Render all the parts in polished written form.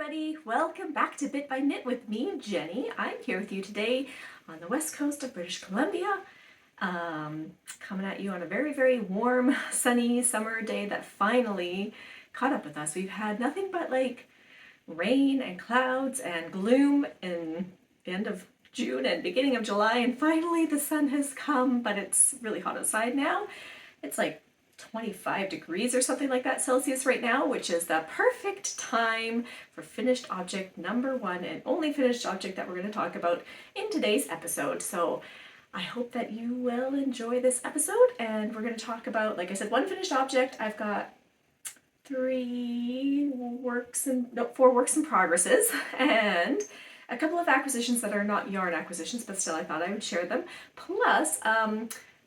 everybody. Welcome back to Bit by Knit with me, Jenny. I'm here with you today on the west coast of British Columbia, coming at you on a very, very warm, sunny summer day that finally caught up with us. We've had nothing but like rain and clouds and gloom in the end of June and beginning of July, and finally the sun has come, but it's really hot outside now. It's like 25 degrees or something like that Celsius right now, which is the perfect time for finished object number one and only finished object that we're going to talk about in today's episode. So I hope that you will enjoy this episode, and we're going to talk about, like I said, one finished object. I've got four works in progresses and a couple of acquisitions that are not yarn acquisitions, but still I thought I would share them. Plus,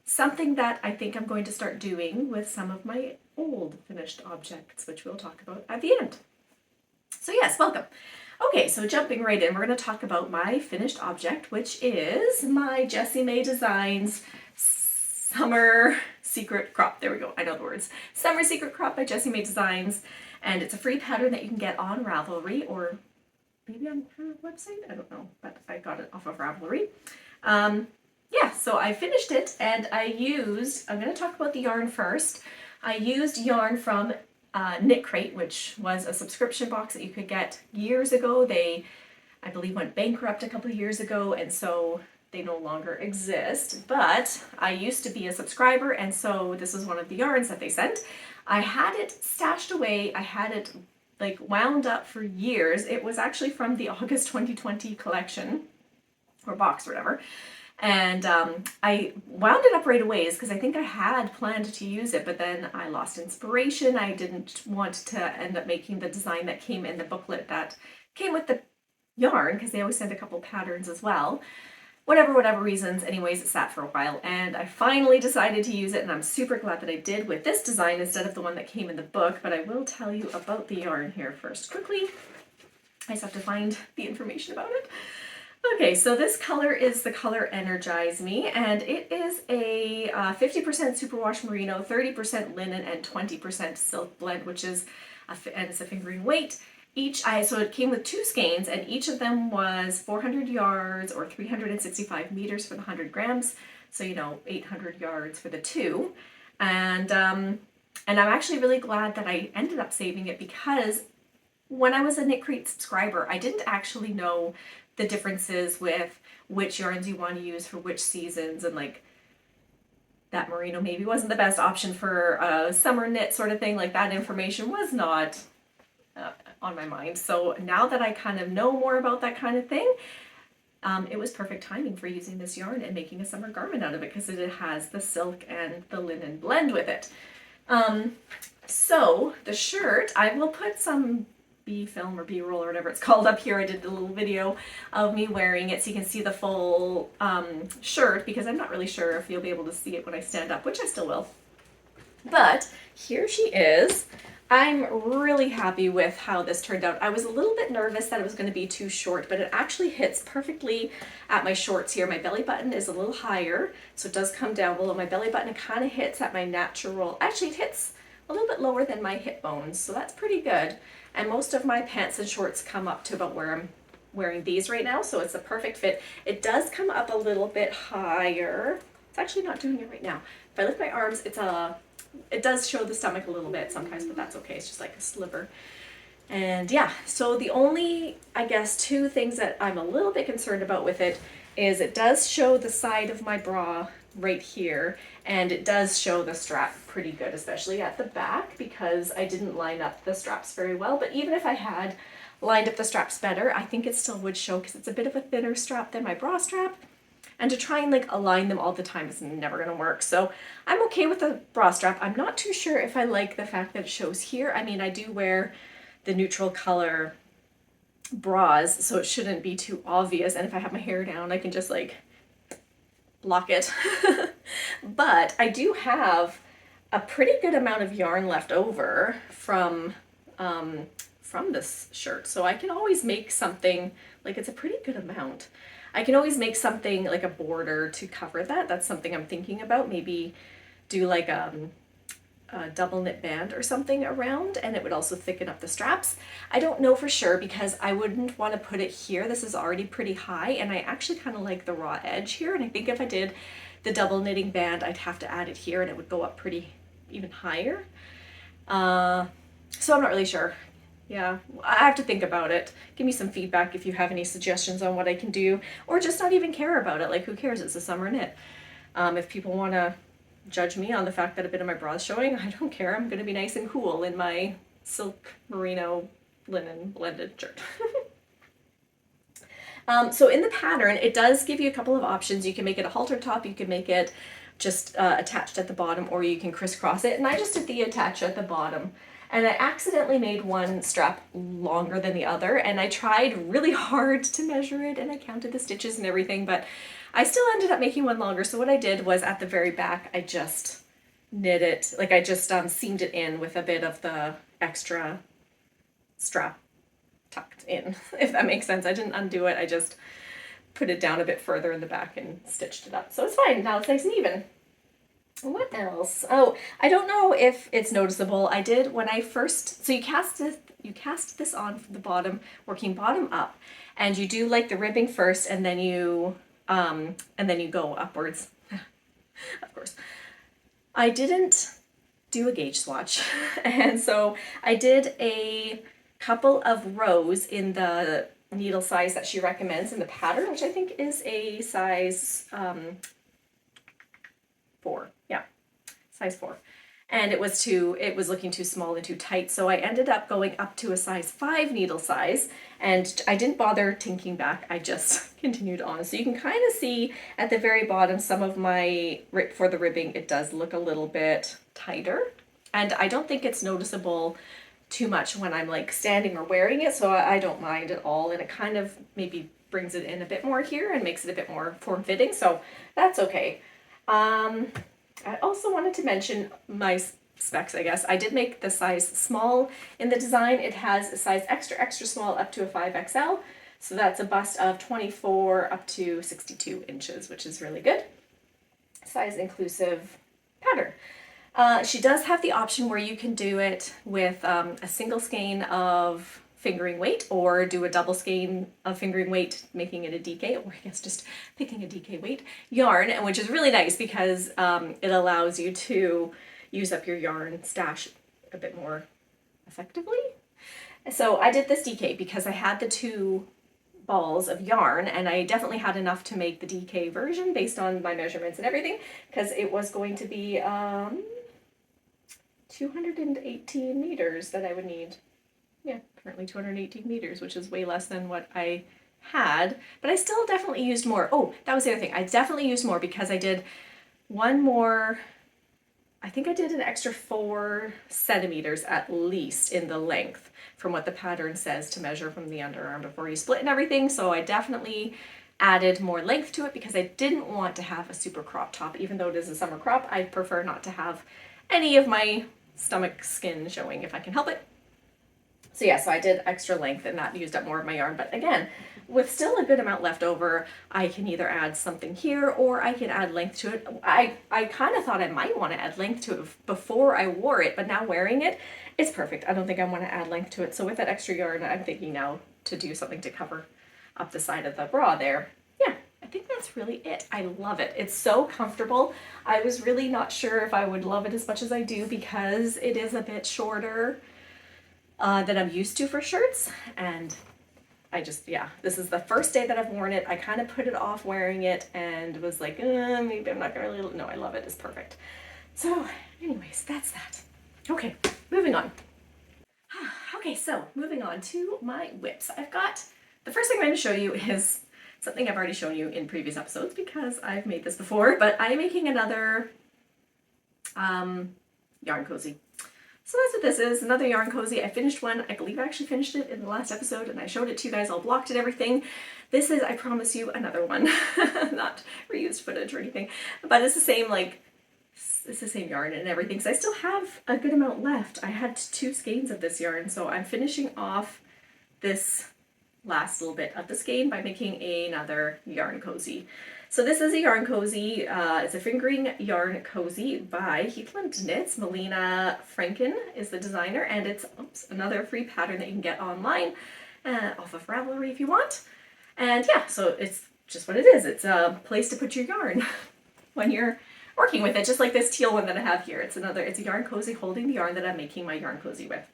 something that I think I'm going to start doing with some of my old finished objects, which we'll talk about at the end. So yes, welcome. Okay, so jumping right in, we're going to talk about my finished object, which is my Jessie May Designs Summer Secret Crop. There we go, I know the words. Summer Secret Crop by Jessie May Designs, and it's a free pattern that you can get on Ravelry, or maybe on her website, I don't know, but I got it off of Ravelry. Yeah, so I finished it, and I'm going to talk about the yarn first. I used yarn from Knit Crate, which was a subscription box that you could get years ago. They, I believe, went bankrupt a couple of years ago, and so they no longer exist. But I used to be a subscriber, and so this is one of the yarns that they sent. I had it stashed away. I had it like wound up for years. It was actually from the August 2020 collection, or box or whatever. And I wound it up right away because I think I had planned to use it, but then I lost inspiration. I didn't want to end up making the design that came in the booklet that came with the yarn, because they always send a couple patterns as well. Whatever reasons, anyways, it sat for a while, and I finally decided to use it, and I'm super glad that I did with this design instead of the one that came in the book. But I will tell you about the yarn here first quickly. I just have to find the information about it. Okay, so this color is the color Energize Me, and it is a 50% superwash merino, 30% linen, and 20% silk blend, which is, and it's a fingering weight. So it came with two skeins, and each of them was 400 yards or 365 meters for the 100 grams. So, 800 yards for the two. And I'm actually really glad that I ended up saving it, because when I was a Knit Crate subscriber, I didn't actually know the differences with which yarns you want to use for which seasons, and like that merino maybe wasn't the best option for a summer knit sort of thing. Like, that information was not on my mind. So now that I kind of know more about that kind of thing, it was perfect timing for using this yarn and making a summer garment out of it, because it has the silk and the linen blend with it. So the shirt, I will put some B-film or B-roll or whatever it's called up here. I did a little video of me wearing it so you can see the full shirt, because I'm not really sure if you'll be able to see it when I stand up, which I still will. But here she is. I'm really happy with how this turned out. I was a little bit nervous that it was going to be too short, but it actually hits perfectly at my shorts here. My belly button is a little higher, so it does come down below my belly button. It kind of hits at my natural, actually it hits a little bit lower than my hip bones, so that's pretty good. And most of my pants and shorts come up to about where I'm wearing these right now, so it's a perfect fit. It does come up a little bit higher. It's actually not doing it right now. If I lift my arms, it does show the stomach a little bit sometimes, but that's okay. It's just like a sliver. And yeah, so the only, I guess, two things that I'm a little bit concerned about with it is it does show the side of my bra right here, and it does show the strap pretty good, especially at the back, because I didn't line up the straps very well. But even if I had lined up the straps better, I think it still would show, because it's a bit of a thinner strap than my bra strap, and to try and like align them all the time is never going to work. So I'm okay with the bra strap. I'm not too sure if I like the fact that it shows here. I mean, I do wear the neutral color bras, so it shouldn't be too obvious, and if I have my hair down, I can just like block it. But I do have a pretty good amount of yarn left over from this shirt, so I can always make something, like, it's a pretty good amount. I can always make something like a border to cover that. That's something I'm thinking about. Maybe do like a double knit band or something around, and it would also thicken up the straps. I don't know for sure because I wouldn't want to put it here. This is already pretty high, and I actually kind of like the raw edge here, and I think if I did the double knitting band, I'd have to add it here and it would go up pretty even higher. So I'm not really sure. Yeah, I have to think about it. Give me some feedback if you have any suggestions on what I can do, or just not even care about it. Like, who cares? It's a summer knit. If people want to judge me on the fact that a bit of my bra's showing, I don't care. I'm going to be nice and cool in my silk merino linen blended shirt. So in the pattern, it does give you a couple of options. You can make it a halter top, you can make it just attached at the bottom, or you can crisscross it. And I just did the attach at the bottom. And I accidentally made one strap longer than the other, and I tried really hard to measure it, and I counted the stitches and everything, but I still ended up making one longer. So what I did was at the very back, I just knit it, like I just seamed it in with a bit of the extra strap tucked in, if that makes sense. I didn't undo it, I just put it down a bit further in the back and stitched it up. So it's fine, now it's nice and even. What else? Oh, I don't know if it's noticeable. I did when I first, so you cast this on from the bottom, working bottom up, and you do like the ribbing first, and then you go upwards. Of course. I didn't do a gauge swatch, and so I did a couple of rows in the needle size that she recommends in the pattern, which I think is a size 4. Yeah, size 4. And it was looking too small and too tight, so I ended up going up to a size 5 needle size, and I didn't bother tinking back, I just continued on. So you can kind of see at the very bottom some of my, for the ribbing, it does look a little bit tighter, and I don't think it's noticeable too much when I'm like standing or wearing it, so I don't mind at all, and it kind of maybe brings it in a bit more here and makes it a bit more form-fitting, so that's okay. I also wanted to mention my specs, I guess. I did make the size small in the design. It has a size extra, extra small up to a 5XL, so that's a bust of 24 up to 62 inches, which is really good. Size inclusive pattern. She does have the option where you can do it with a single skein of fingering weight, or do a double skein of fingering weight, making it a DK, or I guess just picking a DK weight yarn, and which is really nice because it allows you to use up your yarn stash a bit more effectively. So I did this DK because I had the 2 balls of yarn, and I definitely had enough to make the DK version based on my measurements and everything, because it was going to be 218 meters that I would need. Yeah, currently 218 meters, which is way less than what I had, but I still definitely used more. Oh, that was the other thing. I definitely used more because I did one more, I think I did an extra 4 centimeters at least in the length from what the pattern says to measure from the underarm before you split and everything. So I definitely added more length to it because I didn't want to have a super crop top. Even though it is a summer crop, I prefer not to have any of my stomach skin showing if I can help it. So yeah, so I did extra length and that used up more of my yarn. But again, with still a good amount left over, I can either add something here or I can add length to it. I kind of thought I might want to add length to it before I wore it, but now wearing it, it's perfect. I don't think I want to add length to it. So with that extra yarn, I'm thinking now to do something to cover up the side of the bra there. Yeah, I think that's really it. I love it. It's so comfortable. I was really not sure if I would love it as much as I do because it is a bit shorter than I'm used to for shirts, and I just, yeah, this is the first day that I've worn it. I kind of put it off wearing it and was like, maybe I'm not gonna really, no, I love it, it's perfect. So anyways, that's that. Okay, moving on. Okay, so moving on to my whips. I've got, the first thing I'm going to show you is something I've already shown you in previous episodes because I've made this before, but I'm making another yarn cozy. So that's what this is, another yarn cozy. I finished one, I believe I actually finished it in the last episode and I showed it to you guys, all blocked and everything. This is, I promise you, another one. Not reused footage or anything, but it's the same, like, it's the same yarn and everything, so I still have a good amount left. I had 2 skeins of this yarn, so I'm finishing off this last little bit of the skein by making another yarn cozy. So this is a yarn cozy. It's a fingering yarn cozy by Heathland Knits. Melina Franken is the designer, and it's another free pattern that you can get online off of Ravelry if you want. And yeah, so it's just what it is. It's a place to put your yarn when you're working with it, just like this teal one that I have here. It's a yarn cozy holding the yarn that I'm making my yarn cozy with.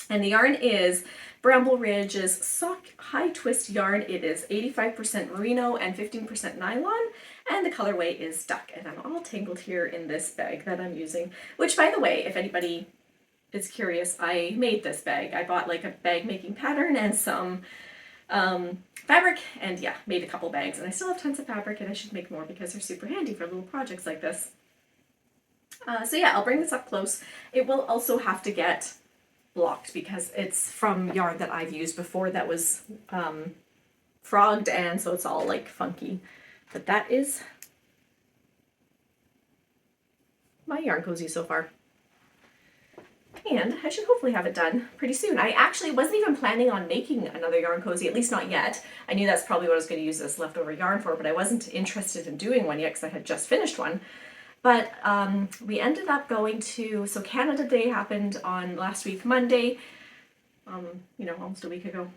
And the yarn is Bramble Ridge's Sock High Twist yarn. It is 85% merino and 15% nylon, and the colorway is duck. And I'm all tangled here in this bag that I'm using, which, by the way, if anybody is curious, I made this bag. I bought like a bag making pattern and some fabric, and yeah, made a couple bags, and I still have tons of fabric, and I should make more because they're super handy for little projects like this. So yeah, I'll bring this up close. It will also have to get blocked because it's from yarn that I've used before that was frogged, and so it's all like funky. But that is my yarn cozy so far. And I should hopefully have it done pretty soon. I actually wasn't even planning on making another yarn cozy, at least not yet. I knew that's probably what I was going to use this leftover yarn for, but I wasn't interested in doing one yet because I had just finished one. But we ended up going to, so Canada Day happened on last week, Monday, almost a week ago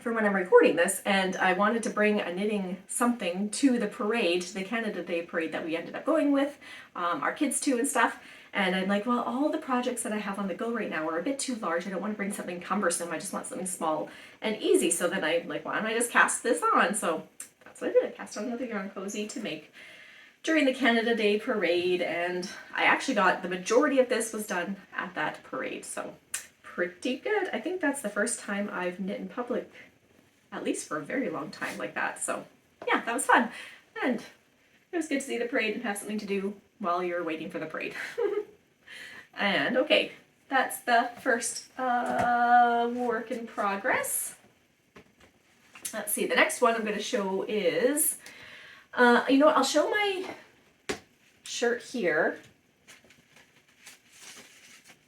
for when I'm recording this, and I wanted to bring a knitting something to the parade, the Canada Day parade that we ended up going with, our kids too and stuff. And I'm like, well, all the projects that I have on the go right now are a bit too large. I don't want to bring something cumbersome. I just want something small and easy. So then I'm like, why don't I just cast this on? So that's what I did. I cast on another yarn cozy to make during the Canada Day parade. And I actually got the majority of this was done at that parade. So pretty good. I think that's the first time I've knit in public, at least for a very long time like that. So yeah, that was fun. And it was good to see the parade and have something to do while you're waiting for the parade. And okay, that's the first work in progress. Let's see, the next one I'm going to show is, I'll show my shirt here.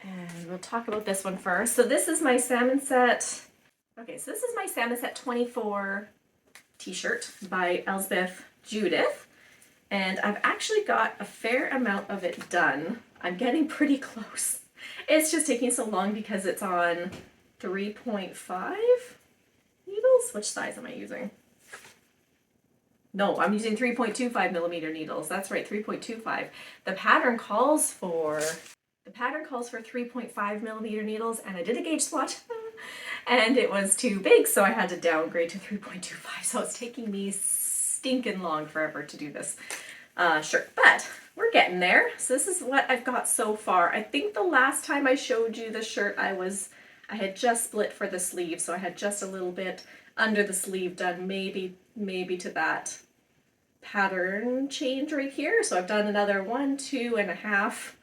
And we'll talk about this one first. So this is my Salmon Set. Okay, so this is my Salmon Set 24 t-shirt by Elsbeth Judith. And I've actually got a fair amount of it done. I'm getting pretty close. It's just taking so long because it's on 3.5 needles. Which size am I using? No, I'm using 3.25 millimeter needles. That's right, 3.25. The pattern calls for 3.5 millimeter needles, and I did a gauge swatch and it was too big, so I had to downgrade to 3.25. So it's taking me stinking long forever to do this shirt, but we're getting there. So this is what I've got so far. I think the last time I showed you the shirt, I had just split for the sleeve, so I had just a little bit under the sleeve done, maybe to that pattern change right here. So I've done another 1, 2.5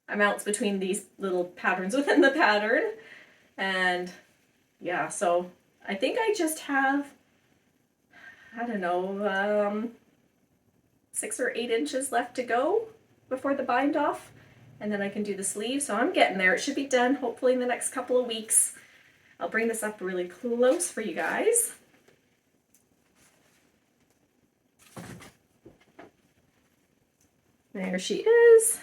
amounts between these little patterns within the pattern. And yeah, so I think I just have, I don't know, 6 or 8 inches left to go before the bind off, and then I can do the sleeve. So I'm getting there. It should be done hopefully in the next couple of weeks. I'll bring this up really close for you guys. There she is.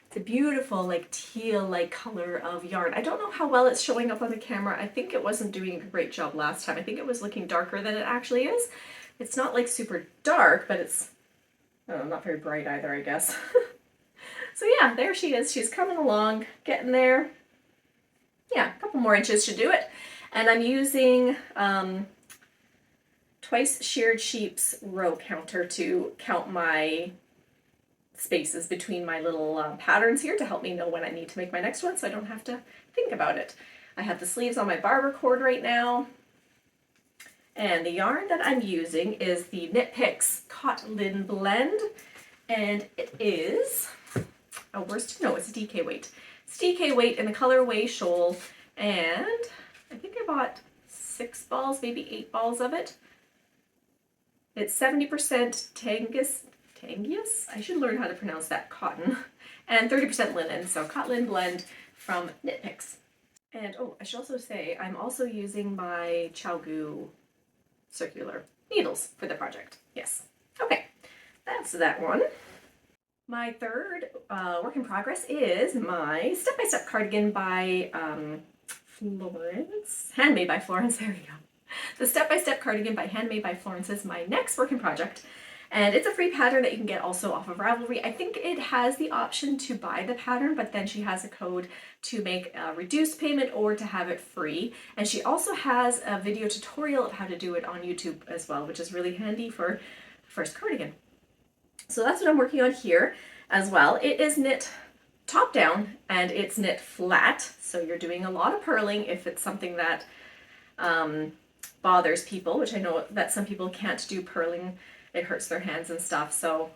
It's a beautiful, like teal-like color of yarn. I don't know how well it's showing up on the camera. I think it wasn't doing a great job last time. I think it was looking darker than it actually is. It's not like super dark, but it's not very bright either, I guess. So yeah, there she is. She's coming along, getting there. Yeah, a couple more inches should do it. And I'm using Twice Sheared Sheep's row counter to count my spaces between my little patterns here to help me know when I need to make my next one, so I don't have to think about it. I have the sleeves on my barber cord right now, and the yarn that I'm using is the Knit Picks Cotton Blend, and it is, it's DK weight. It's DK weight in the colorway Shoal, and I think I bought 6 balls, maybe 8 balls of it. It's 70% Tangus Tangius? I should learn how to pronounce that, cotton. And 30% linen, so Cotton Blend from Knit Picks. And oh, I should also say I'm also using my ChiaoGoo circular needles for the project. Yes. Okay, that's that one. My third work in progress is my step-by-step cardigan by Florence. Handmade by Florence, there you go. The step-by-step cardigan by Handmade by Florence is my next work in project. And it's a free pattern that you can get also off of Ravelry. I think it has the option to buy the pattern, but then she has a code to make a reduced payment or to have it free. And she also has a video tutorial of how to do it on YouTube as well, which is really handy for first cardigan. So that's what I'm working on here as well. It is knit top down and it's knit flat. So you're doing a lot of purling if it's something that bothers people, which I know that some people can't do purling. It hurts their hands and stuff. So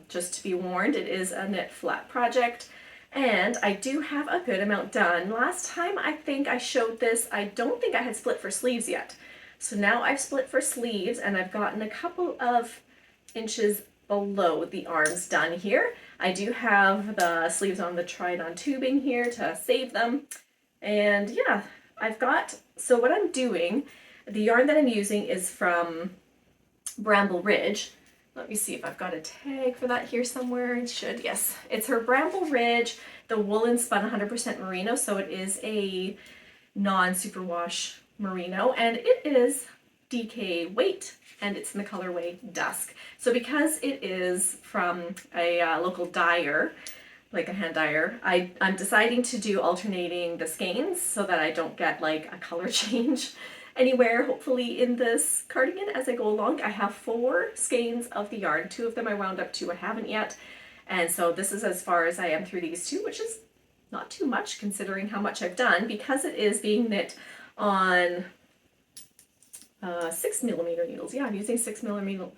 just to be warned, it is a knit flat project. And I do have a good amount done. Last time I think I showed this, I don't think I had split for sleeves yet. So now I've split for sleeves and I've gotten a couple of inches below the arms done here. I do have the sleeves on the tried-on tubing here to save them. And yeah, I've got, so what I'm doing, the yarn that I'm using is from Bramble Ridge. Let me see if I've got a tag for that here somewhere. It should, yes. It's her Bramble Ridge, the woolen spun 100% merino, so it is a non-superwash merino, and it is DK weight, and it's in the colorway Dusk. So because it is from a local dyer, like a hand dyer, I'm deciding to do alternating the skeins so that I don't get like a color change anywhere, hopefully in this cardigan as I go along. I have 4 skeins of the yarn. 2 of them I wound up, 2 I haven't yet. And so this is as far as I am through these 2, which is not too much considering how much I've done, because it is being knit on 6mm needles. Yeah, I'm using 6mm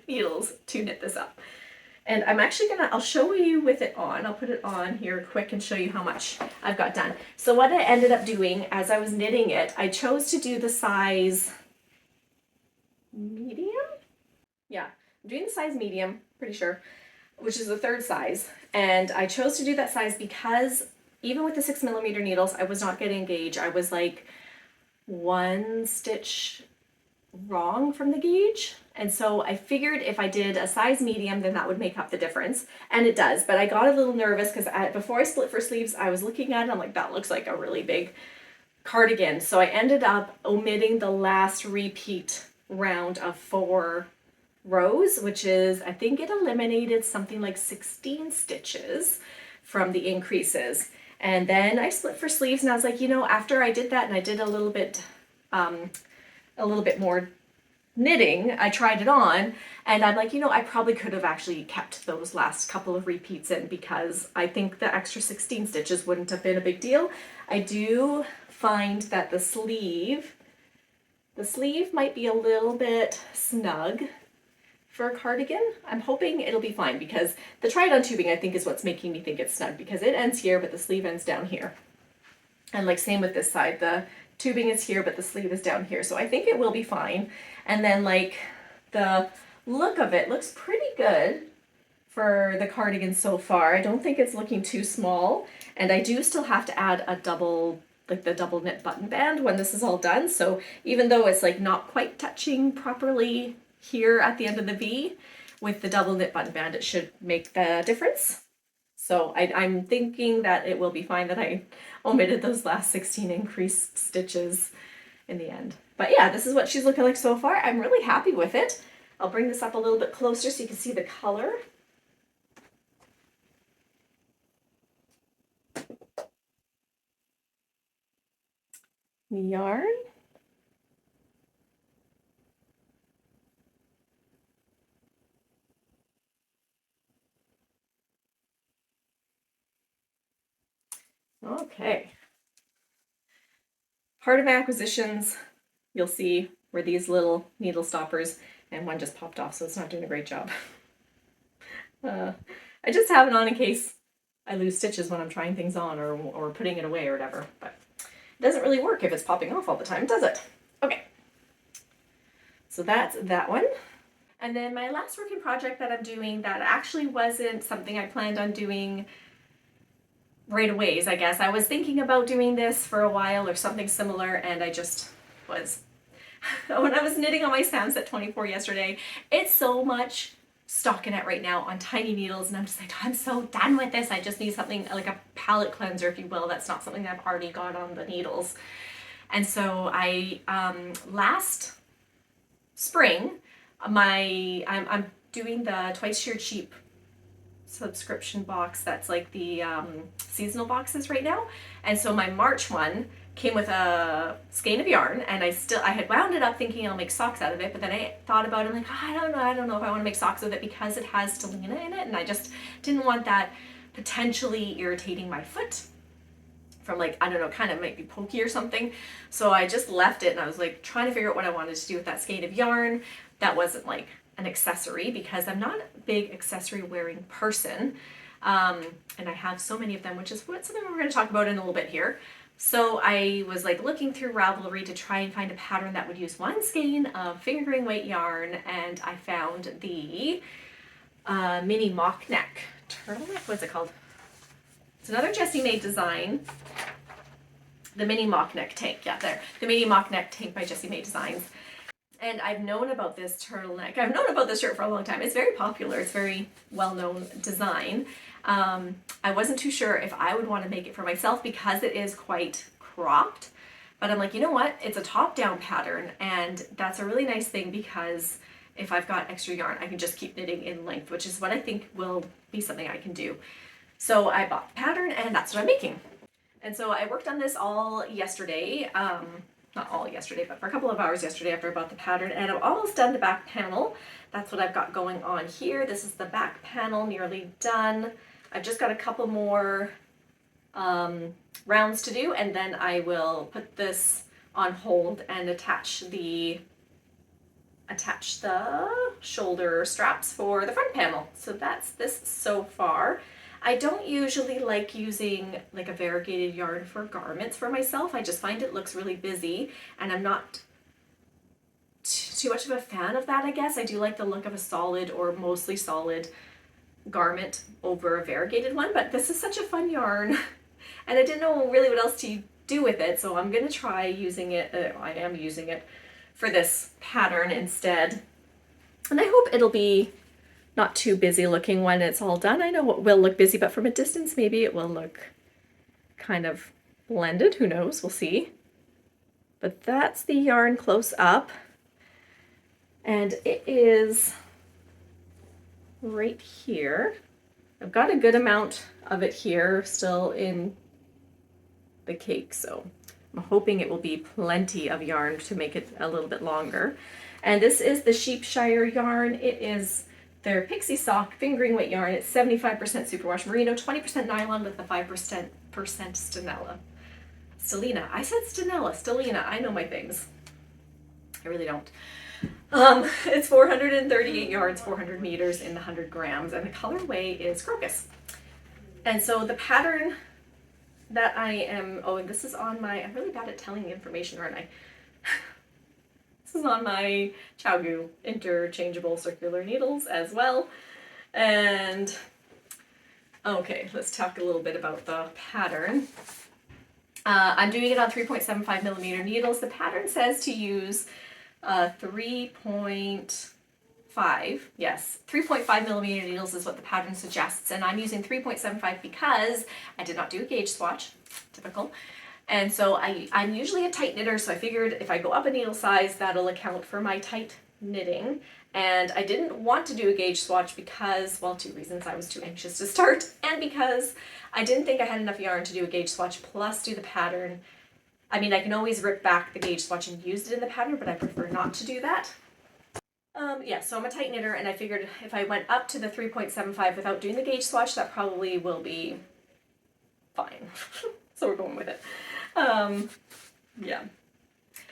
needles to knit this up. And I'm actually I'll show you with it on. I'll put it on here quick and show you how much I've got done. So what I ended up doing as I was knitting it, I chose to do the size medium? Yeah, I'm doing the size medium, pretty sure, which is the 3rd size. And I chose to do that size because even with the 6mm needles, I was not getting gauge. I was like 1 stitch wrong from the gauge. And so I figured if I did a size medium, then that would make up the difference. And it does, but I got a little nervous because before I split for sleeves, I was looking at it, I'm like, that looks like a really big cardigan. So I ended up omitting the last repeat round of 4 rows, which is, I think it eliminated something like 16 stitches from the increases. And then I split for sleeves and I was like, you know, after I did that and I did a little bit more knitting, I tried it on and I'm like, you know, I probably could have actually kept those last couple of repeats in because I think the extra 16 stitches wouldn't have been a big deal. I do find that the sleeve might be a little bit snug for a cardigan. I'm hoping it'll be fine because the tried-on tubing I think is what's making me think it's snug because it ends here but the sleeve ends down here. And like same with this side, the tubing is here but the sleeve is down here, so I think it will be fine. And then like the look of it looks pretty good for the cardigan so far. I don't think it's looking too small, and I do still have to add a double, like the double knit button band when this is all done. So even though it's like not quite touching properly here at the end of the V, with the double knit button band it should make the difference. So I'm thinking that it will be fine that I omitted those last 16 increased stitches in the end. But yeah, this is what she's looking like so far. I'm really happy with it. I'll bring this up a little bit closer so you can see the color. The yarn. Okay. Part of my acquisitions, you'll see, were these little needle stoppers, and one just popped off, so it's not doing a great job. I just have it on in case I lose stitches when I'm trying things on or putting it away or whatever, but it doesn't really work if it's popping off all the time, does it? Okay. So that's that one. And then my last working project that I'm doing that actually wasn't something I planned on doing right away, I guess. I was thinking about doing this for a while or something similar, and I just was. When I was knitting on my Samset 24 yesterday, it's so much stockinette right now on tiny needles, and I'm just like, I'm so done with this. I just need something like a palette cleanser, if you will. That's not something that I've already got on the needles. And so I last spring, I'm doing the Twice Sheared Sheep subscription box that's like the seasonal boxes right now. And so my March one came with a skein of yarn, and I had wound it up thinking I'll make socks out of it, but then I thought about it, I'm like, I don't know if I want to make socks with it because it has stellina in it, and I just didn't want that potentially irritating my foot from, like, I don't know, kind of might be pokey or something. So I just left it, and I was like trying to figure out what I wanted to do with that skein of yarn. That wasn't like an accessory because I'm not a big accessory wearing person. And I have so many of them, which is something we're going to talk about in a little bit here. So I was like looking through Ravelry to try and find a pattern that would use one skein of fingering weight yarn, and I found the mini mock neck turtleneck. What's it called? It's another Jessie Maed design. The mini mock neck tank, yeah, there. The mini mock neck tank by Jessie Maed Designs. And I've known about this turtleneck. I've known about this shirt for a long time. It's very popular. It's very well-known design. I wasn't too sure if I would want to make it for myself because it is quite cropped. But I'm like, you know what? It's a top-down pattern, and that's a really nice thing because if I've got extra yarn, I can just keep knitting in length, which is what I think will be something I can do. So I bought the pattern, and that's what I'm making. And so I worked on this all yesterday. Not all yesterday, but for a couple of hours yesterday after I bought the pattern, and I'm almost done the back panel. That's what I've got going on here. This is the back panel, nearly done. I've just got a couple more rounds to do, and then I will put this on hold and attach the shoulder straps for the front panel. So that's this so far. I don't usually like using like a variegated yarn for garments for myself. I just find it looks really busy, and I'm not too much of a fan of that, I guess. I do like the look of a solid or mostly solid garment over a variegated one, but this is such a fun yarn and I didn't know really what else to do with it, so I'm gonna try using it. I am using it for this pattern instead, and I hope it'll be not too busy looking when it's all done. I know it will look busy, but from a distance maybe it will look kind of blended. Who knows? We'll see. But that's the yarn close up, and it is right here. I've got a good amount of it here still in the cake, so I'm hoping it will be plenty of yarn to make it a little bit longer. And this is the Sheepshire yarn. It is their Pixie Sock fingering weight yarn. It's 75% superwash merino, 20% nylon with the 5% stellina. I said stellina. I know my things. I really don't. It's 438 yards, 400 meters in the 100 grams, and the colorway is Crocus. And so the pattern that I am, and this is on my, I'm really bad at telling information, aren't I? This is on my ChiaoGoo interchangeable circular needles as well. And okay, let's talk a little bit about the pattern. I'm doing it on 3.75 millimeter needles. The pattern says to use 3.5 millimeter needles is what the pattern suggests, and I'm using 3.75 because I did not do a gauge swatch, typical. And so I'm usually a tight knitter, so I figured if I go up a needle size, that'll account for my tight knitting. And I didn't want to do a gauge swatch because, well, two reasons. I was too anxious to start, and because I didn't think I had enough yarn to do a gauge swatch plus do the pattern. I mean, I can always rip back the gauge swatch and use it in the pattern, but I prefer not to do that. Yeah, so I'm a tight knitter, and I figured if I went up to the 3.75 without doing the gauge swatch, that probably will be fine. So we're going with it. Yeah.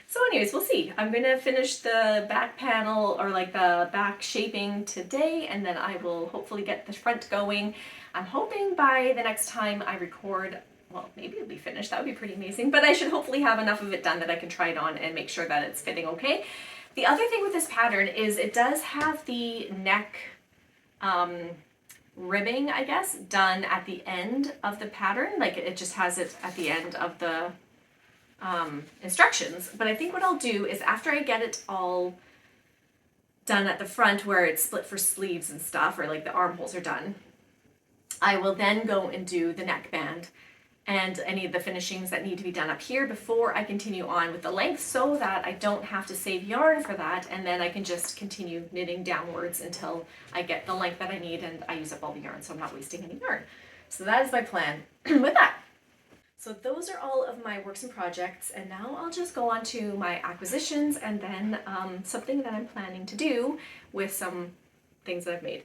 So anyways, we'll see. I'm going to finish the back panel, or like the back shaping today, and then I will hopefully get the front going. I'm hoping by the next time I record, well, maybe it'll be finished. That would be pretty amazing. But I should hopefully have enough of it done that I can try it on and make sure that it's fitting okay. The other thing with this pattern is it does have the neck ribbing, I guess, done at the end of the pattern. Like it just has it at the end of the instructions. But I think what I'll do is after I get it all done at the front where it's split for sleeves and stuff, or like the armholes are done, I will then go and do the neckband and any of the finishings that need to be done up here before I continue on with the length, so that I don't have to save yarn for that, and then I can just continue knitting downwards until I get the length that I need and I use up all the yarn, so I'm not wasting any yarn. So that is my plan with that. So those are all of my works and projects, and now I'll just go on to my acquisitions and then something that I'm planning to do with some things that I've made.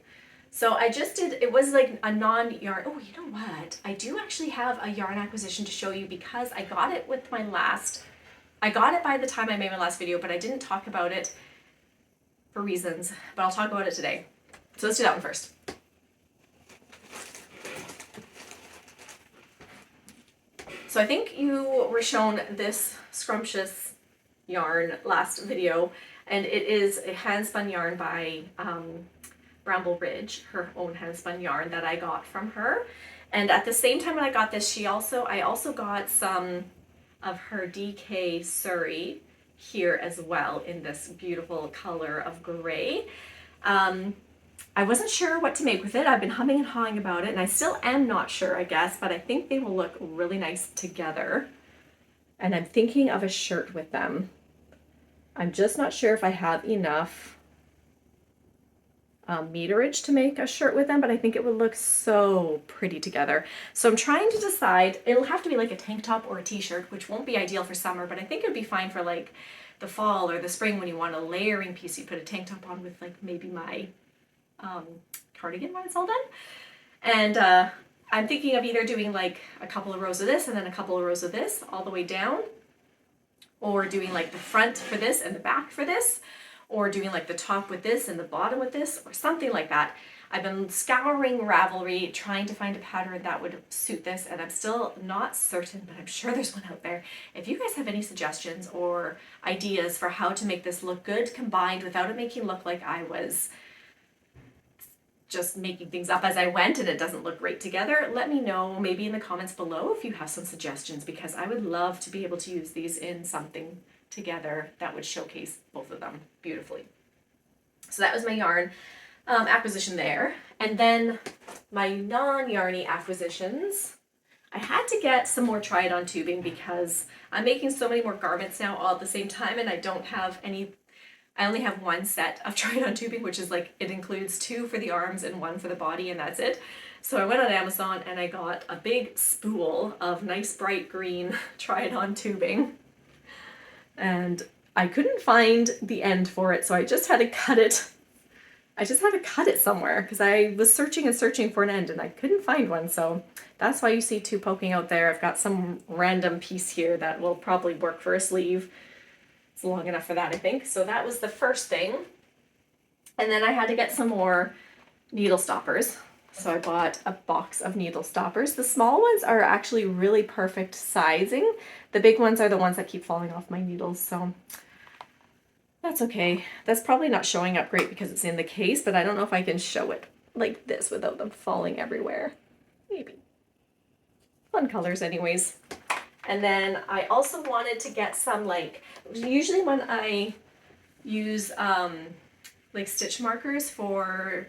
So I just did, it was like a non-yarn, oh, you know what? I do actually have a yarn acquisition to show you, because I got it with my last, I got it by the time I made my last video, but I didn't talk about it for reasons, but I'll talk about it today. So let's do that one first. So I think you were shown this scrumptious yarn last video, and it is a hand spun yarn by Bramble Ridge, her own hand spun yarn that I got from her. And at the same time when I got this, I also got some of her DK Surrey here as well in this beautiful color of gray. I wasn't sure what to make with it. I've been humming and hawing about it, and I still am not sure, I guess, but I think they will look really nice together. And I'm thinking of a shirt with them. I'm just not sure if I have enough meterage to make a shirt with them, but I think it would look so pretty together. So I'm trying to decide, it'll have to be like a tank top or a t-shirt, which won't be ideal for summer, but I think it would be fine for like the fall or the spring when you want a layering piece. You put a tank top on with like maybe my cardigan when it's all done. And I'm thinking of either doing like a couple of rows of this and then a couple of rows of this all the way down, or doing like the front for this and the back for this, or doing like the top with this and the bottom with this, or something like that. I've been scouring Ravelry trying to find a pattern that would suit this, and I'm still not certain, but I'm sure there's one out there. If you guys have any suggestions or ideas for how to make this look good combined without it making it look like I was just making things up as I went and it doesn't look great together, let me know maybe in the comments below if you have some suggestions, because I would love to be able to use these in something together that would showcase both of them beautifully. So that was my yarn acquisition there. And then my non-yarny acquisitions, I had to get some more try-it-on tubing because I'm making so many more garments now all at the same time, and I don't have any, I only have one set of try-it-on tubing, which is like, it includes 2 for the arms and 1 for the body, and that's it. So I went on Amazon and I got a big spool of nice bright green try-it-on tubing. And I couldn't find the end for it, so I just had to cut it. I just had to cut it somewhere because I was searching and searching for an end and I couldn't find one. So that's why you see 2 poking out there. I've got some random piece here that will probably work for a sleeve. It's long enough for that, I think. So that was the first thing. And then I had to get some more needle stoppers. So I bought a box of needle stoppers. The small ones are actually really perfect sizing. The big ones are the ones that keep falling off my needles, so that's okay. That's probably not showing up great because it's in the case, but I don't know if I can show it like this without them falling everywhere. Maybe. Fun colors anyways. And then I also wanted to get some, like, usually when I use like stitch markers for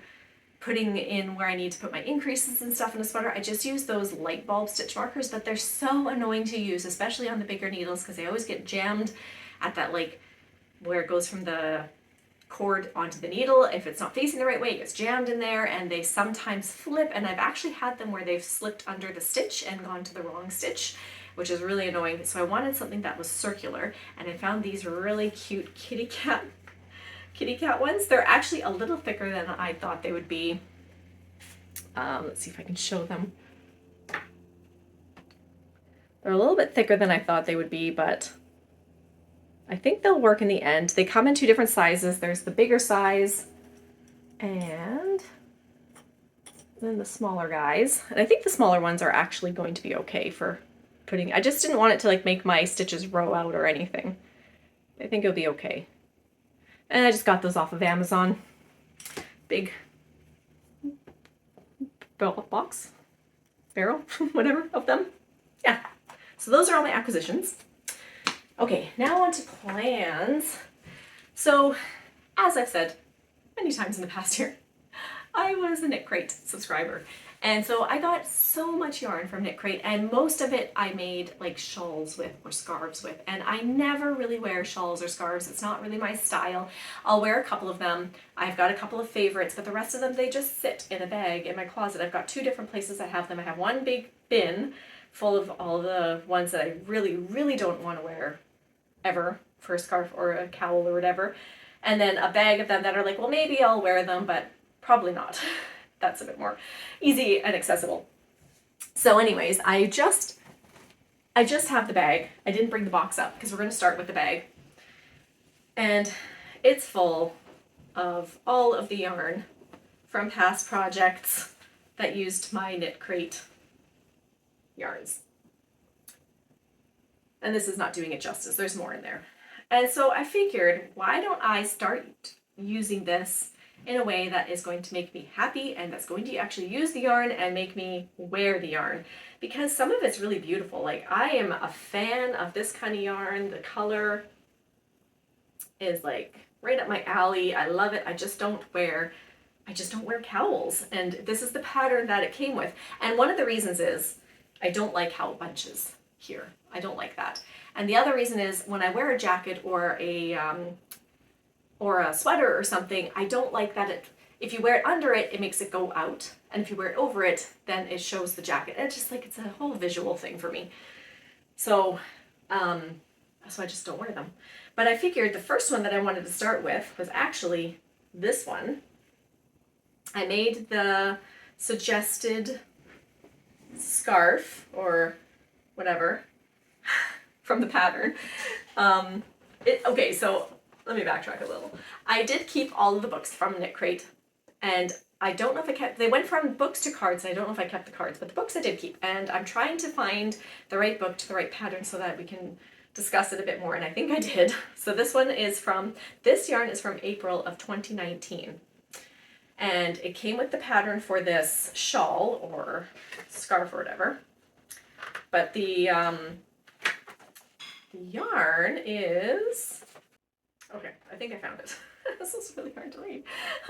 putting in where I need to put my increases and stuff in a sweater, I just use those light bulb stitch markers, but they're so annoying to use, especially on the bigger needles, because they always get jammed at that, like, where it goes from the cord onto the needle. If it's not facing the right way, it gets jammed in there, and they sometimes flip, and I've actually had them where they've slipped under the stitch and gone to the wrong stitch, which is really annoying. So I wanted something that was circular, and I found these really cute kitty cat ones. They're actually a little thicker than I thought they would be. Let's see if I can show them. They're a little bit thicker than I thought they would be, but I think they'll work in the end. They come in 2 different sizes. There's the bigger size and then the smaller guys. And I think the smaller ones are actually going to be okay for putting, I just didn't want it to like make my stitches row out or anything. I think it'll be okay. And I just got those off of Amazon. Big box, barrel, whatever of them. Yeah. So those are all my acquisitions. Okay, now on to plans. So, as I've said many times in the past year, I was a Knit Crate subscriber. And so I got so much yarn from Knit Crate, and most of it I made like shawls with or scarves with. And I never really wear shawls or scarves. It's not really my style. I'll wear a couple of them. I've got a couple of favorites, but the rest of them, they just sit in a bag in my closet. I've got 2 different places I have them. I have one big bin full of all the ones that I really, really don't want to wear ever for a scarf or a cowl or whatever. And then a bag of them that are like, well, maybe I'll wear them, but probably not. That's a bit more easy and accessible. So anyways, I just have the bag. I didn't bring the box up because we're going to start with the bag. And it's full of all of the yarn from past projects that used my Knit Crate yarns. And this is not doing it justice. There's more in there. And so I figured, why don't I start using this in a way that is going to make me happy and that's going to actually use the yarn and make me wear the yarn, because some of it's really beautiful. Like, I am a fan of this kind of yarn. The color is like right up my alley. I love it. I just don't wear cowls, and this is the pattern that it came with. And one of the reasons is I don't like how it bunches here. I don't like that. And the other reason is when I wear a jacket or a sweater or something, I don't like that if you wear it under it, it makes it go out. And if you wear it over it, then it shows the jacket. And it's just like, it's a whole visual thing for me. So I just don't wear them. But I figured the first one that I wanted to start with was actually this one. I made the suggested scarf or whatever from the pattern. Okay, so let me backtrack a little. I did keep all of the books from Knit Crate, and I don't know if they went from books to cards, and I don't know if I kept the cards, but the books I did keep, and I'm trying to find the right book to the right pattern so that we can discuss it a bit more, and I think I did. So this yarn is from April of 2019. And it came with the pattern for this shawl or scarf or whatever. But the yarn is, okay, I think I found it. This is really hard to read.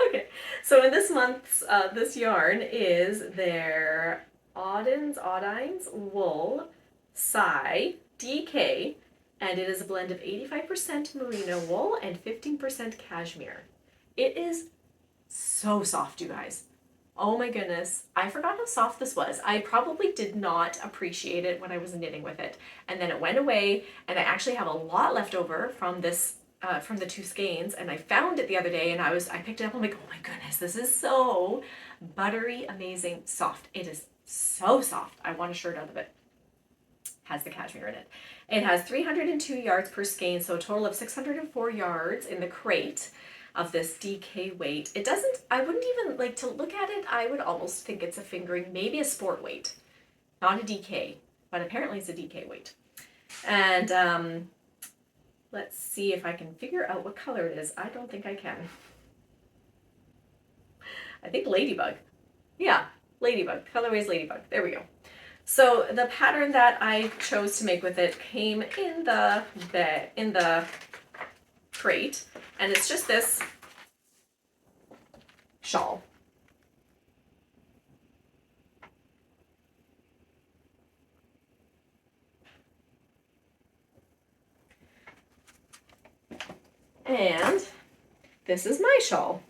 Okay, so in this month's, this yarn is their Audines Wool Psy DK, and it is a blend of 85% merino wool and 15% cashmere. It is so soft, you guys. Oh my goodness. I forgot how soft this was. I probably did not appreciate it when I was knitting with it. And then it went away, and I actually have a lot left over from this, from the 2 skeins, and I found it the other day, and I picked it up. I'm like, oh my goodness, this is so buttery, amazing, soft. It is so soft. I want a shirt out of it. Has the cashmere in it. It has 302 yards per skein, so a total of 604 yards in the crate of this DK weight. It doesn't, I wouldn't even like to look at it. I would almost think it's a fingering, maybe a sport weight, not a DK, but apparently it's a DK weight. And let's see if I can figure out what color it is. I don't think I can. I think Ladybug. Yeah, Ladybug. Colorway is Ladybug. There we go. So the pattern that I chose to make with it came in the crate, and it's just this shawl. And this is my shawl.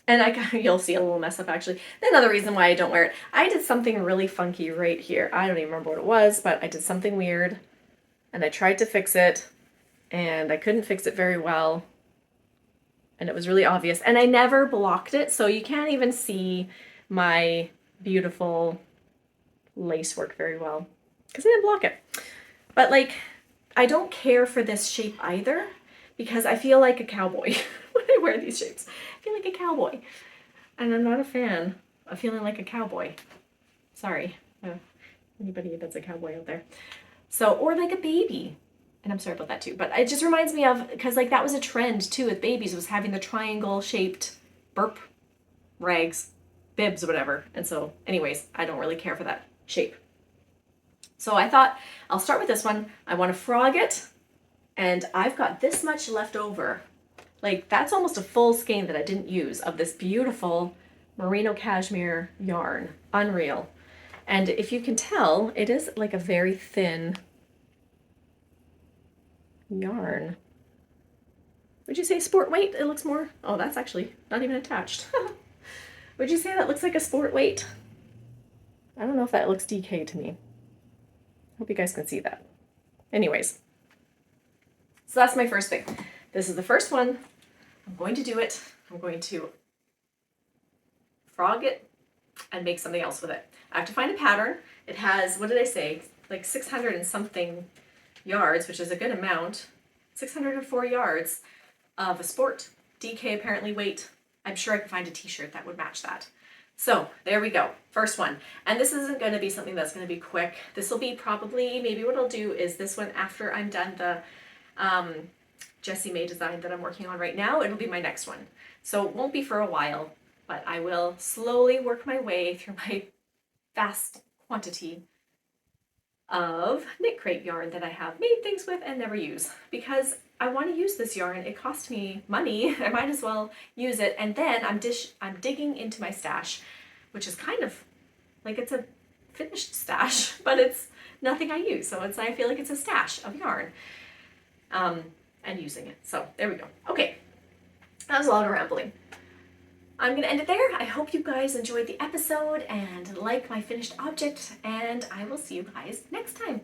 And you'll see a little mess up actually. Another reason why I don't wear it, I did something really funky right here. I don't even remember what it was, but I did something weird, and I tried to fix it, and I couldn't fix it very well, and it was really obvious. And I never blocked it, so you can't even see my beautiful lace work very well, because I didn't block it. But like, I don't care for this shape either, because I feel like a cowboy when I wear these shapes. I feel like a cowboy, and I'm not a fan of feeling like a cowboy. Sorry, anybody that's a cowboy out there. So, or like a baby. And I'm sorry about that too, but it just reminds me of, because like that was a trend too with babies, was having the triangle shaped burp rags, bibs, whatever. And so anyways, I don't really care for that shape. So I thought I'll start with this one. I want to frog it, and I've got this much left over. Like that's almost a full skein that I didn't use of this beautiful merino cashmere yarn. Unreal. And if you can tell, it is like a very thin yarn. Would you say sport weight? It looks more, oh, that's actually not even attached. Would you say that looks like a sport weight? I don't know if that looks DK to me. Hope you guys can see that. Anyways, so that's my first thing. This is the first one. I'm going to do it. I'm going to frog it and make something else with it. I have to find a pattern. It has, what did I say? Like 600 and something yards, which is a good amount. 604 yards of a sport DK apparently weight. I'm sure I can find a t-shirt that would match that. So there we go, first one. And this isn't going to be something that's going to be quick. This will be probably, maybe what I'll do is this one after I'm done the Jessie May design that I'm working on right now. It'll be my next one. So it won't be for a while, but I will slowly work my way through my vast quantity of knit crepe yarn that I have made things with and never use, because I want to use this yarn. It cost me money. I might as well use it. And then I'm digging into my stash, which is kind of like it's a finished stash, but it's nothing I use. So I feel like it's a stash of yarn, and using it. So there we go. Okay, that was a lot of rambling. I'm going to end it there. I hope you guys enjoyed the episode and like my finished object, and I will see you guys next time.